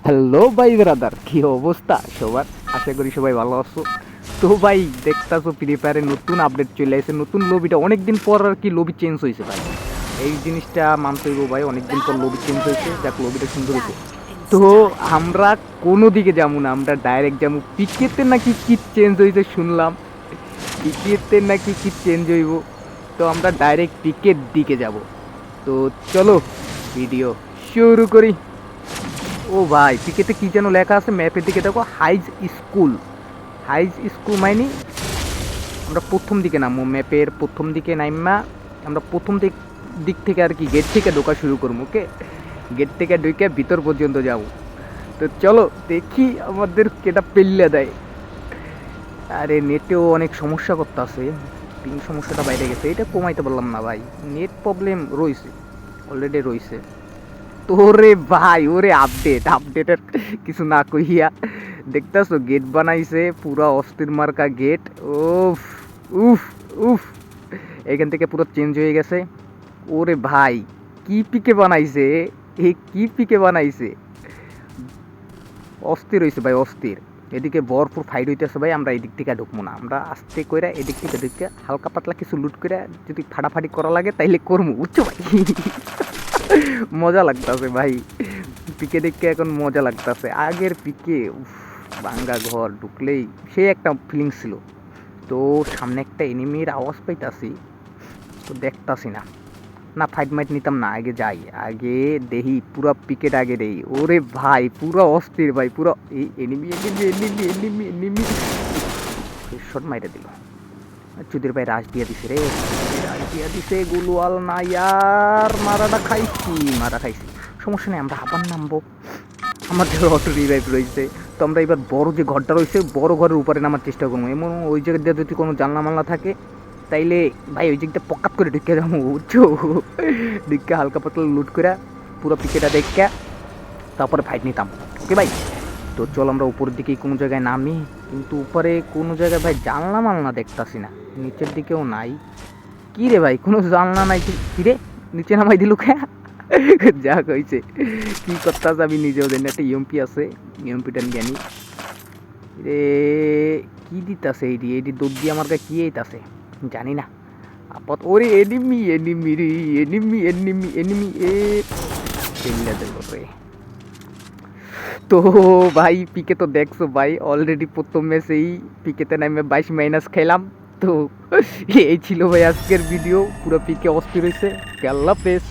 Hello ভাই brother, কি অবস্থা সবার? আশা করি সবাই ভালো আছো। তো ভাই দেখতাছো ফ্রি ফায়ারে নতুন আপডেট চলে আসছে, নতুন লবিটা অনেকদিন পর আর কি লবি চেঞ্জ হয়েছে ভাই। এই জিনিসটা মানতে হইব ভাই, অনেকদিন পর লবি চেঞ্জ হয়েছে, যাক লবিটা সুন্দর হয়েছে। তো আমরা কোনো দিকে যাবো না, আমরা ডাইরেক্ট যাবো পিকেতে। নাকি কি চেঞ্জ হয়েছে শুনলাম, পিকেতে নাকি কি চেঞ্জ হইব। তো আমরা ডাইরেক্ট পিকের দিকে যাব। তো চলো ভিডিও শুরু করি। ও ভাই, পিকেতে কি যেন লেখা আছে ম্যাপের দিকে দেখো, হাইজ স্কুল। হাইজ স্কুল মানে আমরা প্রথম দিকে নামবো, ম্যাপের প্রথম দিকে নামা আমরা প্রথম দিক থেকে আর কি গেট থেকে ঢোকা শুরু করবো। ওকে, গেট থেকে ঢুকে ভিতর পর্যন্ত যাব। তো চলো দেখি আমাদের কেটা পেল্লে দেয়। আরে নেটেও অনেক সমস্যা করতে আছে, পিং সমস্যাটা বাইরে গেছে, এটা কমাইতে পারলাম না ভাই, নেট প্রবলেম রয়েছে, অলরেডি রয়েছে। তোরে ভাই ওরে আপডেটের কিছু না কইয়া দেখতাছো গেট বানাইছে পুরা অস্থির মার্কা গেট। উফ উফ উফ, এখান থেকে পুরো চেঞ্জ হয়ে গেছে। ওরে ভাই কি পিকে বানাইছে, এ কি পিকে বানাইছে, অস্থির হয়েছে ভাই অস্থির। এদিকে ভরপুর ফাইট হইতেছে ভাই, আমরা এদিক থেকে ঢুকবো না, আমরা আস্তে করে এদিক থেকে ঢুকে হালকা পাতলা কিছু লুট করে যদি ফাটাফাটি করা লাগে তাইলে করবো, বুঝছো ভাই। মজা লাগতেছে ভাই, পিকে দেখে এখন মজা লাগতেছে। আগের পিকে ভাঙ্গা ঘর ঢুকলেই সেই একটা ফিলিংস ছিল। তো সামনে একটা এনিমির আওয়াজ পাইতাছি, তো দেখতাছি না, না ফাইট মাইট নিতাম না, আগে যাই, আগে দেহি পুরো পিকেট আগে দেই। ওরে ভাই পুরো অস্থির ভাই, পুরো এই enemy enemy enemy enemy enemy shot মাইরে দিল। চুদের ভাই রাশ দিয়ে দিছে রে, রাশ দিয়ে দিছে গুলওয়াল না ইয়ার, মারাটা খাইছি, মারা খাইছি। সমস্যা নেই, আমরা আবার নামবো, আমাদের অটো রিভাইভ রয়েছে। তো আমরা এবার বড় যে ঘরটা রয়েছে বড় ঘরের উপরে নামার চেষ্টা করবো, এমন ওই জায়গা দিয়ে যদি কোনো জানলা মালনা থাকে তাইলে ভাই ওই জায়গাটা পকাত করে ঢুকে যাবো, বুঝছো। ঢুকে হালকা পাতলা লুট করে পুরো পিকেটা দেখে তারপরে ফাইট নিতাম। ওকে ভাই, তো চল আমরা উপরের দিকে কোনো জায়গায় নামি, কিন্তু উপরে কোনো জায়গায় ভাই জানলা মালনা দেখতাছি না, নিচের দিকেও নাই। কি রে ভাই কোনো জানলা নাই, কি রে নিচে নামাই দিল কে? যা কইছে কি করতে আমি নিজেও জানি। একটা ইএমপি আছে, ইএমপিটা জ্ঞানী রে, কি দিতাছে এইডি এইডি দৌড় দিয়ে আমার কাছে কি এইতাছে জানি না। আপত ওরে এনিমি এনিমি রে, এনিমি এনিমি এনিমি এ ফেললে দেব রে। তো ভাই পিকে তো দেখছো ভাই, অলরেডি প্রথম ম্যাচেই পিকেতে নামে 22 মাইনাস খেলাম। তো এই ছিল ভাই আজকের ভিডিও, পুরো পিকে অস্থির হয়েছে। আল্লাহ হাফেজ।